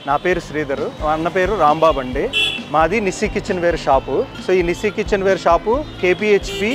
నా పేరు శ్రీధర్, మా అన్న పేరు రాంబాబు అండి. మాది Nissi kitchenware shop. So ఈ Nissi kitchenware shop KPHB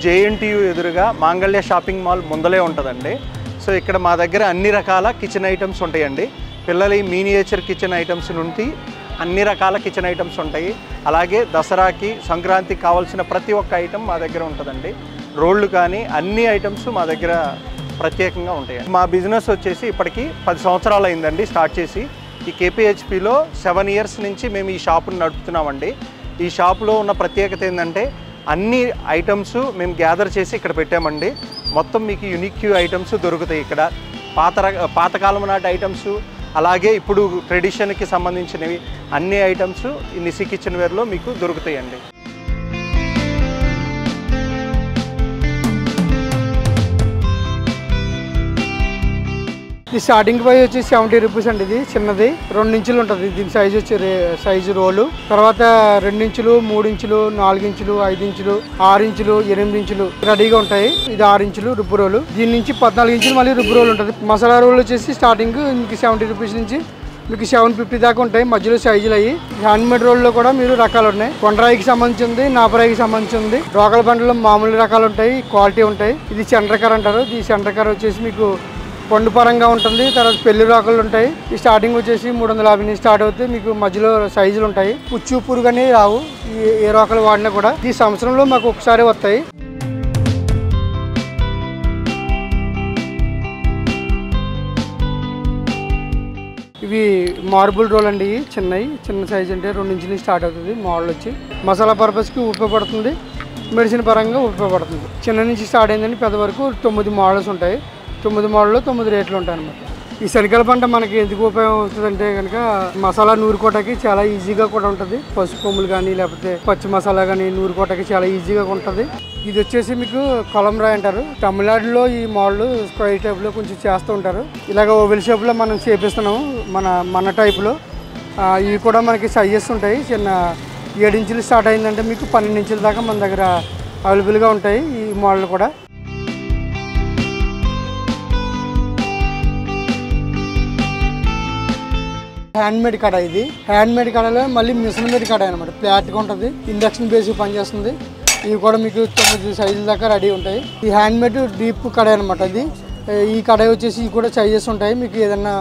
JNTU ఎదురుగా మాంగళ్య షాపింగ్ మాల్ ముందలే ఉంటుందండి. సో ఇక్కడ మా దగ్గర అన్ని రకాల కిచెన్ ఐటమ్స్ ఉంటాయండి. పిల్లల మినియేచర్ కిచెన్ ఐటమ్స్ నుండి అన్ని రకాల కిచెన్ ఐటమ్స్ ఉంటాయి. అలాగే దసరాకి సంక్రాంతికి కావాల్సిన ప్రతి ఒక్క ఐటమ్ మా దగ్గర ఉంటుందండి. రోళ్ళు కానీ అన్ని ఐటమ్స్ మా దగ్గర ప్రత్యేకంగా ఉంటాయి. మా బిజినెస్ వచ్చేసి ఇప్పటికి 10 సంవత్సరాలు అయిందండి స్టార్ట్ చేసి. ఈ కేపీహెచ్పిలో 7 ఇయర్స్ నుంచి మేము ఈ షాపును నడుపుతున్నామండి. ఈ షాపులో ఉన్న ప్రత్యేకత ఏంటంటే అన్ని ఐటమ్స్ మేము గ్యాదర్ చేసి ఇక్కడ పెట్టామండి. మొత్తం మీకు యూనిక్ ఐటమ్స్ దొరుకుతాయి ఇక్కడ. పాతకాలం నాటి ఐటమ్స్, అలాగే ఇప్పుడు ట్రెడిషన్కి సంబంధించినవి అన్ని ఐటమ్స్ ఈ నిస్సీ కిచెన్ వేర్లో మీకు దొరుకుతాయండి. ఈ స్టార్టింగ్ ప్రైస్ వచ్చి 70 రూపీస్ అండి. ఇది చిన్నది 2 ఇంచులు ఉంటుంది. దీని సైజు వచ్చి సైజు రోలు. తర్వాత 2 ఇంచులు, 3 ఇంచులు, 4 ఇంచులు, 5 ఇంచులు, 6 ఇంచులు, 8 ఇంచులు రెడీగా ఉంటాయి. ఇది 6 ఇంచులు రుబ్బు రోలు. దీని నుంచి 14 ఇంచులు మళ్ళీ రుబ్బు రోలు ఉంటుంది. మసాలా రోలు వచ్చేసి స్టార్టింగ్ మీకు 70 రూపీస్ నుంచి మీకు 750 దాకా ఉంటాయి. మధ్యలో సైజులు అయ్యి హ్యాండ్మేడ్ రోల్లో కూడా మీరు రకాలు ఉన్నాయి. కొండరాయికి సంబంధించింది, నాపరాయికి సంబంధించింది, రోకల బండ్లో మామూలు రకాలు ఉంటాయి, క్వాలిటీ ఉంటాయి. ఇది చండ్రకర్ అంటారు. ఈ చండ్రకర్ వచ్చేసి మీకు పండు పరంగా ఉంటుంది. తర్వాత పెళ్లి రోకలు ఉంటాయి. ఈ స్టార్టింగ్ వచ్చేసి 350 నుంచి స్టార్ట్ అవుతాయి. మీకు మధ్యలో సైజులు ఉంటాయి. పుచ్చు పురుగు అనేవి రావు ఏ రోకలు వాడినా కూడా. ఈ సంవత్సరంలో మాకు ఒకసారి వస్తాయి. ఇవి మార్బుల్ రోల్ అండి. చిన్న సైజ్ అంటే 2 ఇంచుల నుంచి స్టార్ట్ అవుతుంది. మోడల్ వచ్చి మసాలా పర్పస్కి ఉపయోగపడుతుంది, మెడిసిన్ పరంగా ఉపయోగపడుతుంది. చిన్న నుంచి స్టార్ట్ అయిందని పెద్ద వరకు 9 మోడల్స్ ఉంటాయి. 9 మోడల్లో 9 రేట్లు ఉంటాయి అన్నమాట. ఈ శనగల పంట మనకి ఎందుకు ఉపయోగం అవుతుందంటే కనుక మసాలా నూరుకోవటానికి చాలా ఈజీగా కూడా ఉంటుంది. పసుపు కొమ్ములు కానీ లేకపోతే పచ్చి మసాలా కానీ నూరుకోవటానికి చాలా ఈజీగా ఉంటుంది. ఇది వచ్చేసి మీకు కొలంరాయి అంటారు. తమిళనాడులో ఈ మోడల్ స్క్వైర్ టైప్లో కొంచెం చేస్తూ ఉంటారు. ఇలాగ ఓవెల్ షేప్లో మనం చేపిస్తున్నాము మన టైప్లో. ఇవి కూడా మనకి సైజెస్ ఉంటాయి. చిన్న 7 ఇంచులు స్టార్ట్ అయిందంటే మీకు 12 ఇంచుల దాకా మన దగ్గర అవైలబుల్గా ఉంటాయి ఈ మోడల్ కూడా. హ్యాండ్మేడ్ కడాయి. ఇది హ్యాండ్మేడ్ కడాయిలో మళ్ళీ మిషన్ మేడ్ కడాయి అనమాట. ఫ్లాట్గా ఉంటుంది, ఇండక్షన్ బేసిక్ పనిచేస్తుంది. ఇవి కూడా మీకు 9 సైజుల దాకా రెడీ ఉంటాయి. ఈ హ్యాండ్మేడ్ డీప్ కడాయి అనమాట. ఇది ఈ కడాయి వచ్చేసి ఇవి కూడా సైజెస్ ఉంటాయి. మీకు ఏదైనా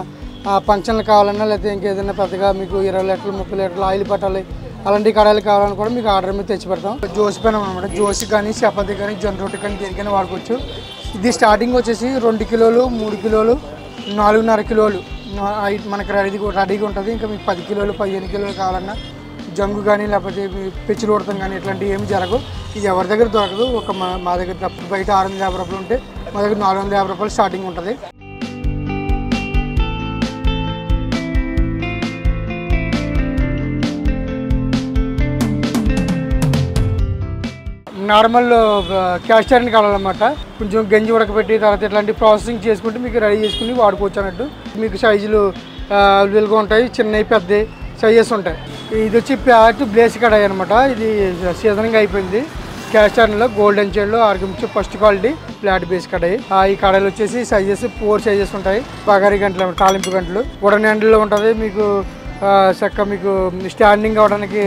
ఫంక్షన్లు కావాలన్నా లేకపోతే ఇంకేదైనా పెద్దగా మీకు 20 లీటర్లు 30 లీటర్లు ఆయిల్ పట్టాలి అలాంటి కడాయిలు కావాలని కూడా మీకు ఆర్డర్ మీద తెచ్చి పెడతాం. జోసి పెనం అనమాట. జోసి కానీ చపాతీ కానీ జొన్న రొట్టె కానీ దేనికైనా వాడుకోవచ్చు. ఇది స్టార్టింగ్ వచ్చేసి 2 కిలోలు, 3 కిలోలు, 4.5 కిలోలు మనకి రెడీగా ఉంటుంది. ఇంకా మీకు 10 కిలోలు 15 కిలోలు కావాలన్నా జంగు కానీ లేకపోతే పెచ్చులు కొడతాం కానీ ఇట్లాంటివి ఏమి జరగవు. ఇది ఎవరి దగ్గర దొరకదు. మా దగ్గర తప్ప బయట 650 రూపాయలు ఉంటే మా దగ్గర 450 రూపాయలు స్టార్టింగ్ ఉంటుంది. నార్మల్ క్యాస్ట్ ఐరన్ కావాలన్నమాట. కొంచెం గంజి ఉడకబెట్టి తర్వాత ఇట్లాంటి ప్రాసెసింగ్ చేసుకుంటే మీకు రెడీ చేసుకుని వాడుకోవచ్చు అన్నట్టు. మీకు సైజులు అవైలబుల్గా ఉంటాయి. చిన్నవి పెద్ద సైజెస్ ఉంటాయి. ఇది వచ్చి ప్యాట్ బ్లేస్ కడాయి అనమాట. ఇది సీజనింగ్ అయిపోయింది. క్యాస్ట్ ఐరన్లో గోల్డెన్ షేడ్లో ఆర్గమించే ఫస్ట్ క్వాలిటీ ఫ్లాట్ బేస్ కడాయి. ఈ కడాయిలు వచ్చేసి సైజెస్ 4 సైజెస్ ఉంటాయి. బగారీ గంటలు, తాలింపు గంటలు, వుడెన్ హ్యాండిల్లో ఉంటుంది. మీకు చక్క మీకు స్టాండింగ్ అవడానికి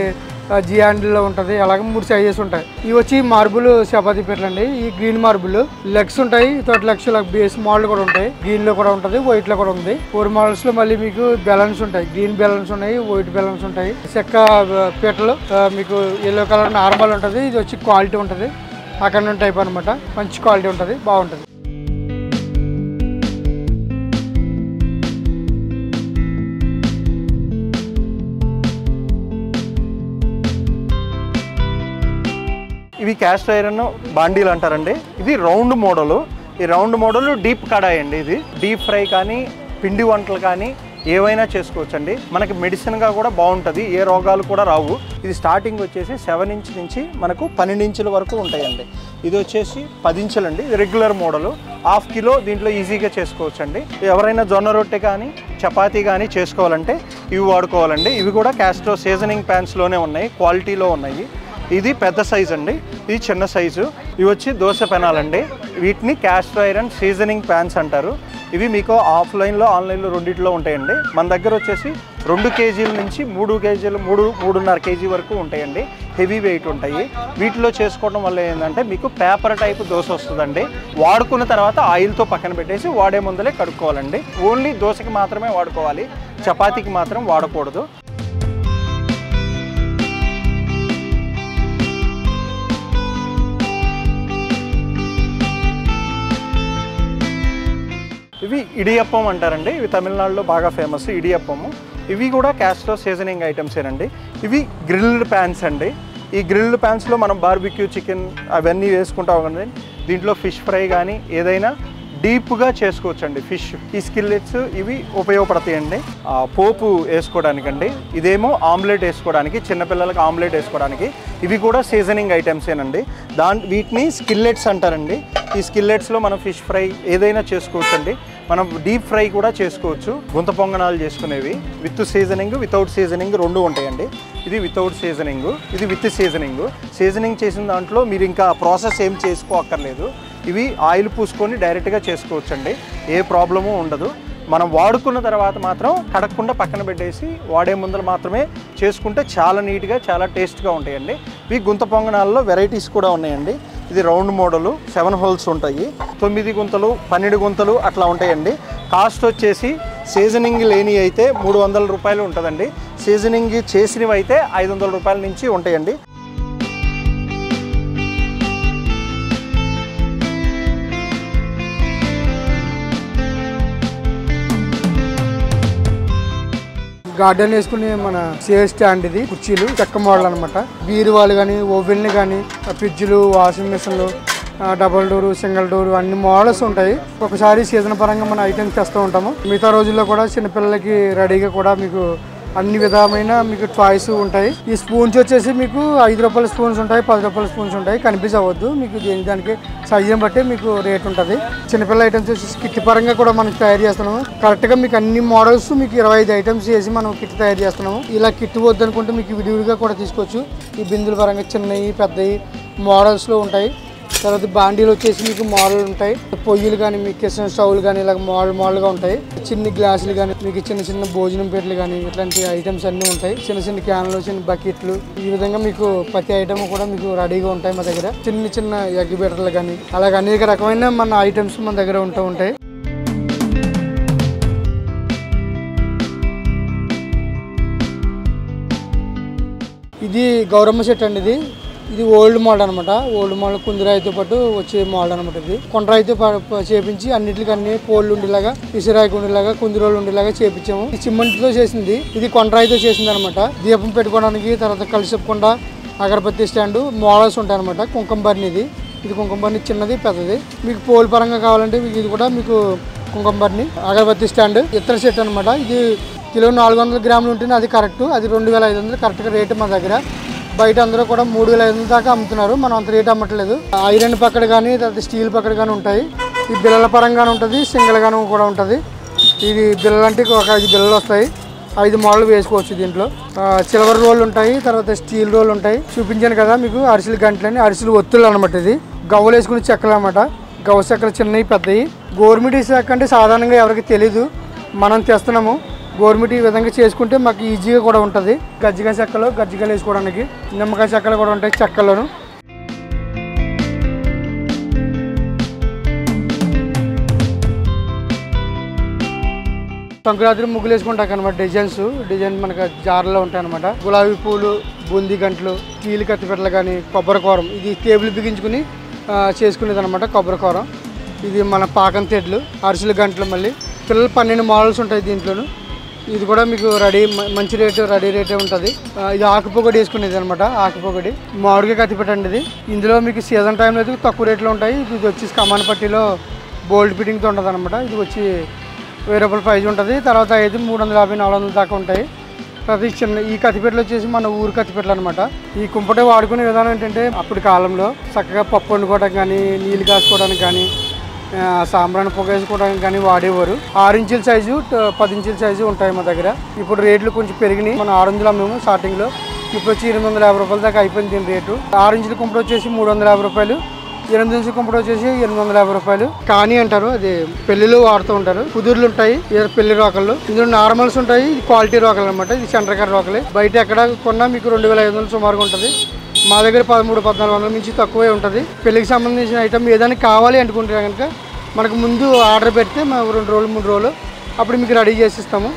జీ హ్యాండిల్లో ఉంటుంది. అలాగే 3 సైజెస్ ఉంటాయి. ఇవి వచ్చి మార్బుల్ చపాతీ పీటలు అండి. ఈ గ్రీన్ మార్బుల్ లెగ్స్ ఉంటాయి. 30 లక్షల బేస్ మోడల్ కూడా ఉంటాయి. గ్రీన్ లో కూడా ఉంటుంది, వైట్ లో కూడా ఉంది. 4 మోడల్స్ లో మళ్ళీ మీకు బ్యాలెన్స్ ఉంటాయి. గ్రీన్ బ్యాలెన్స్ ఉన్నాయి, వైట్ బ్యాలెన్స్ ఉంటాయి. చెక్క పీటలు మీకు ఎల్లో కలర్ నార్మల్ ఉంటుంది. ఇది వచ్చి క్వాలిటీ ఉంటుంది. అక్కడ టైప్ అనమాట. మంచి క్వాలిటీ ఉంటుంది, బాగుంటుంది. ఇవి క్యాస్ట్ ఐరన్ బాండీలు అంటారండి. ఇది రౌండ్ మోడలు. ఈ రౌండ్ మోడల్ డీప్ కడాయి అండి. ఇది డీప్ ఫ్రై కానీ పిండి వంటలు కానీ ఏవైనా చేసుకోవచ్చండి. మనకి మెడిసిన్గా కూడా బాగుంటుంది. ఏ రోగాలు కూడా రావు. ఇది స్టార్టింగ్ వచ్చేసి 7 ఇంచ్ నుంచి మనకు 12 ఇంచుల వరకు ఉంటాయండి. ఇది వచ్చేసి 10 ఇంచులండి. ఇది రెగ్యులర్ మోడలు. 1/2 కిలో దీంట్లో ఈజీగా చేసుకోవచ్చండి. ఎవరైనా జొన్న రొట్టె కానీ చపాతీ కానీ చేసుకోవాలంటే ఇవి వాడుకోవాలండి. ఇవి కూడా క్యాస్ట్రో సీజనింగ్ ప్యాన్స్లోనే ఉన్నాయి, క్వాలిటీలో ఉన్నాయి. ఇది పెద్ద సైజు అండి, ఇది చిన్న సైజు. ఇవి వచ్చి దోశ పెనాలండి. వీటిని క్యాస్ట్ ఐరన్ సీజనింగ్ ప్యాన్స్ అంటారు. ఇవి మీకు ఆఫ్లైన్లో ఆన్లైన్లో రెండింటిలో ఉంటాయండి. మన దగ్గర వచ్చేసి 2 కేజీల నుంచి 3 కేజీలు 3.5 కేజీ వరకు ఉంటాయండి. హెవీ వెయిట్ ఉంటాయి. వీటిలో చేసుకోవడం వల్ల ఏంటంటే మీకు పేపర్ టైప్ దోశ వస్తుందండి. వాడుకున్న తర్వాత ఆయిల్తో పక్కన పెట్టేసి వాడే ముందలే కడుక్కోవాలండి. ఓన్లీ దోశకి మాత్రమే వాడుకోవాలి, చపాతీకి మాత్రం వాడకూడదు. ఇవి ఇడియప్పం అంటారండి. ఇవి తమిళనాడులో బాగా ఫేమస్ ఇడియప్పము. ఇవి కూడా క్యాస్ట్లో సీజనింగ్ ఐటమ్సేనండి. ఇవి గ్రిల్డ్ ప్యాన్స్ అండి. ఈ గ్రిల్డ్ ప్యాన్స్లో మనం బార్బిక్యూ చికెన్ అవన్నీ వేసుకుంటాం కదండి. దీంట్లో ఫిష్ ఫ్రై కానీ ఏదైనా డీప్గా చేసుకోవచ్చండి. ఫిష్ ఈ స్కిల్లెట్స్ ఇవి ఉపయోగపడతాయండి పోపు వేసుకోవడానికండి. ఇదేమో ఆమ్లెట్ వేసుకోవడానికి, చిన్నపిల్లలకి ఆమ్లెట్ వేసుకోవడానికి. ఇవి కూడా సీజనింగ్ ఐటమ్సేనండి. వీటిని స్కిల్లెట్స్ అంటారండి. ఈ స్కిల్లెట్స్లో మనం ఫిష్ ఫ్రై ఏదైనా చేసుకోవచ్చండి. మనం డీప్ ఫ్రై కూడా చేసుకోవచ్చు. గుంత పొంగనాలు చేసుకునేవి విత్ సీజనింగ్, వితౌట్ సీజనింగ్ 2 ఉంటాయండి. ఇది వితౌట్ సీజనింగ్, ఇది విత్ సీజనింగ్. సీజనింగ్ చేసిన దాంట్లో మీరు ఇంకా ప్రాసెస్ ఏం చేసుకోక్కర్లేదు. ఇవి ఆయిల్ పూసుకొని డైరెక్ట్గా చేసుకోవచ్చండి. ఏ ప్రాబ్లము ఉండదు. మనం వాడుకున్న తర్వాత మాత్రం కడగకుండా పక్కన పెట్టేసి వాడే ముందర మాత్రమే చేసుకుంటే చాలా నీట్గా చాలా టేస్ట్గా ఉంటాయండి. ఇవి గుంత పొంగనాల్లో వెరైటీస్ కూడా ఉన్నాయండి. ఇది రౌండ్ మోడలు 7 హోల్స్ ఉంటాయి. 9 గుంతలు 12 గుంతలు అట్లా ఉంటాయండి. కాస్ట్ వచ్చేసి సీజనింగ్ లేని అయితే 300 రూపాయలు ఉంటుందండి. సీజనింగ్ చేసినవి అయితే 500 రూపాయల నుంచి ఉంటాయండి. గార్డెన్ వేసుకునే మన చైర్ స్టాండ్ ఇది, కుర్చీలు చెక్క మోడల్ అనమాట. బీరువాలు కానీ, ఓవెన్లు కానీ, ఫ్రిడ్జ్లు, వాషింగ్ మిషన్లు, డబుల్ డోరు, సింగిల్ డోరు అన్ని మోడల్స్ ఉంటాయి. ఒకసారి సీజన్ పరంగా మన ఐటమ్స్ తెస్తూ ఉంటాము. మిగతా రోజుల్లో కూడా చిన్నపిల్లలకి రెడీగా కూడా మీకు అన్ని విధమైన మీకు టాయ్స్ ఉంటాయి. ఈ స్పూన్స్ వచ్చేసి మీకు 5 రూపాయల స్పూన్స్ ఉంటాయి, 10 రూపాయల స్పూన్స్ ఉంటాయి. కనిపించవద్దు మీకు, దానికి సైజుని బట్టి మీకు రేట్ ఉంటుంది. చిన్నపిల్లల ఐటమ్స్ వచ్చేసి కిట్ పరంగా కూడా మనం తయారు చేస్తున్నాము. కరెక్ట్గా మీకు అన్ని మోడల్స్ మీకు 25 ఐటమ్స్ చేసి మనం కిట్ తయారు చేస్తున్నాము. ఇలా కిట్ వద్దు అనుకుంటే మీకు విడివిడిగా కూడా తీసుకోవచ్చు. ఈ బిందుల పరంగా చిన్నవి పెద్దవి మోడల్స్లో ఉంటాయి. తర్వాత బాండీలు వచ్చేసి మీకు మోడల్ ఉంటాయి. పొయ్యిలు కానీ మీకు కిచెన్ స్టవ్లు కానీ ఇలా మోడల్గా ఉంటాయి. చిన్న గ్లాసులు కానీ మీకు చిన్న చిన్న భోజనం పెట్టలు కానీ ఇట్లాంటి ఐటమ్స్ అన్నీ ఉంటాయి. చిన్న చిన్న క్యాన్లు, చిన్న బకెట్లు, ఈ విధంగా మీకు ప్రతి ఐటమ్ కూడా మీకు రెడీగా ఉంటాయి మా దగ్గర. చిన్న చిన్న ఎగ్ బెటర్లు కానీ అలాగే అనేక రకమైన మన ఐటమ్స్ మన దగ్గర ఉంటూ ఉంటాయి. ఇది గౌరమ్మ సెట్ అండి. ఇది ఓల్డ్ మోడల్ అనమాట. ఓల్డ్ మోడల్ కుందిరాయితో పాటు వచ్చే మోడల్ అనమాట. ఇది కొండరాయితో చేపించి అన్నిటికీ అన్ని పోళ్ళు ఉండేలాగా, ఇసురాయికి ఉండేలాగా, కుందిరోళ్ళు ఉండేలాగా చేపించాము. ఇది సిమెంట్తో చేసింది. ఇది కొండరాయితో చేసింది అనమాట. దీపం పెట్టుకోవడానికి, తర్వాత కలిసిపకుండ, అగరబత్తి స్టాండ్ మోడల్స్ ఉంటాయి అనమాట. కుంకుమ బర్ని ఇది కుంకుమ బర్ని చిన్నది పెద్దది. మీకు పోల్ పరంగా కావాలంటే మీకు ఇది కూడా మీకు కుంకుమ బర్ని, అగరబత్తి స్టాండ్, ఇతర సెట్ అనమాట. ఇది కిలో 400 గ్రాములు ఉంటుంది. అది కరెక్ట్. అది 2500 కరెక్ట్గా రేటు మా దగ్గర. బయట అందరూ కూడా 3500 దాకా అమ్ముతున్నారు. మనం అంత రేట్ అమ్మట్లేదు. ఐరన్ పక్కన కానీ, తర్వాత స్టీల్ పక్కన కానీ ఉంటాయి. ఈ బిల్లల పరంగానే ఉంటుంది, సింగిల్గాను కూడా ఉంటుంది. ఇది బిల్లలు అంటే ఒక 5 బిల్లలు వస్తాయి. 5 మోడల్ వేసుకోవచ్చు దీంట్లో. సిల్వర్ రోల్ ఉంటాయి, తర్వాత స్టీల్ రోల్ ఉంటాయి. చూపించాను కదా మీకు అరిసెలు గంటలని, అరిసెలు ఒత్తులు అనమాట. ఇది గవ్వలు వేసుకునే చెక్కలు అనమాట. గవ్వ చెక్కలు చిన్నవి పెద్దవి. గవర్నమెంట్ శాఖ అంటే సాధారణంగా ఎవరికి తెలీదు, మనం తెస్తున్నాము. గవర్నమెంట్ ఈ విధంగా చేసుకుంటే మాకు ఈజీగా కూడా ఉంటుంది. గజ్జికాయ చెక్కలు, గజ్జికాయలు వేసుకోవడానికి, నిమ్మకాయ చెక్కలు కూడా ఉంటాయి చెక్కలను. సంక్రాంతి ముగ్గులు వేసుకుంటాం అనమాట. డిజైన్ మనకు జార్లో ఉంటాయి అనమాట. గులాబీ పూలు, బూందీ గంటలు, కీలు కత్తిపెట్టలు కానీ, కొబ్బరి కూరం, ఇది టేబుల్ బిగించుకుని చేసుకునేది అనమాట. కొబ్బరి కూరం, ఇది మన పాకం తెడ్లు, అరిసెలు గంటలు. మళ్ళీ పిల్లలు 12 మోడల్స్ ఉంటాయి దీంట్లోనూ. ఇది కూడా మీకు మంచి రేటు, రెడీ రేటే ఉంటుంది. ఇది ఆకుపొగడి వేసుకునేది అనమాట. ఆకుపొగడి మామిడిగా కత్తిపెట్టండి. ఇది ఇందులో మీకు సీజన్ టైంలో అయితే తక్కువ రేట్లో ఉంటాయి. ఇది వచ్చి కమాన్ పట్టీలో బోల్డ్ ఫిట్టింగ్తో ఉంటుంది అనమాట. ఇది వచ్చి 1000 రూపాయల ప్రైజ్ ఉంటుంది. తర్వాత అయితే 350, 400 దాకా ఉంటాయి. తర్వాత ఈ చిన్న ఈ కత్తిపెట్టలు వచ్చేసి మన ఊరు కత్తిపెట్టలు అనమాట. ఈ కుంపటే వాడుకునే విధానం ఏంటంటే అప్పటి కాలంలో చక్కగా పప్పు వండుకోవడానికి కానీ, నీళ్ళు కాసుకోవడానికి కానీ, సాంబ్రాన్ని పొగ వేసుకోవడానికి కానీ వాడేవారు. 6 ఇంచుల సైజు, 10 ఇంచుల సైజు ఉంటాయి మా దగ్గర. ఇప్పుడు రేట్లు కొంచెం పెరిగినాయి. మనం 600 అమ్మాము స్టార్టింగ్లో. ఇప్పుడు వచ్చి 850 రూపాయల దాకా అయిపోయింది దీని రేటు. 6 ఇంచుల కుంపట వచ్చేసి 350 రూపాయలు. 8 ఇంచుల కుంపటి వచ్చేసి 850 రూపాయలు. కానీ అంటారు, అది పెళ్లిలో వాడుతూ ఉంటారు. కుదుర్లు ఉంటాయి, పెళ్లి రోకళ్ళు. ఇందులో నార్మల్స్ ఉంటాయి, ఇది క్వాలిటీ రోకలు అనమాట. ఇది సెంటర్ కట్ రోకలే. బయట ఎక్కడ కొన్నా మీకు 2500 సుమారుగా ఉంటుంది. మా దగ్గర 1300-1400 నుంచి తక్కువే ఉంటుంది. పెళ్లికి సంబంధించిన ఐటమ్ ఏదైనా కావాలి అనుకుంటే కనుక మనకు ముందు ఆర్డర్ పెడితే మేము 2 రోజులు 3 రోజులు అప్పుడు మీకు రెడీ చేసి ఇస్తాము.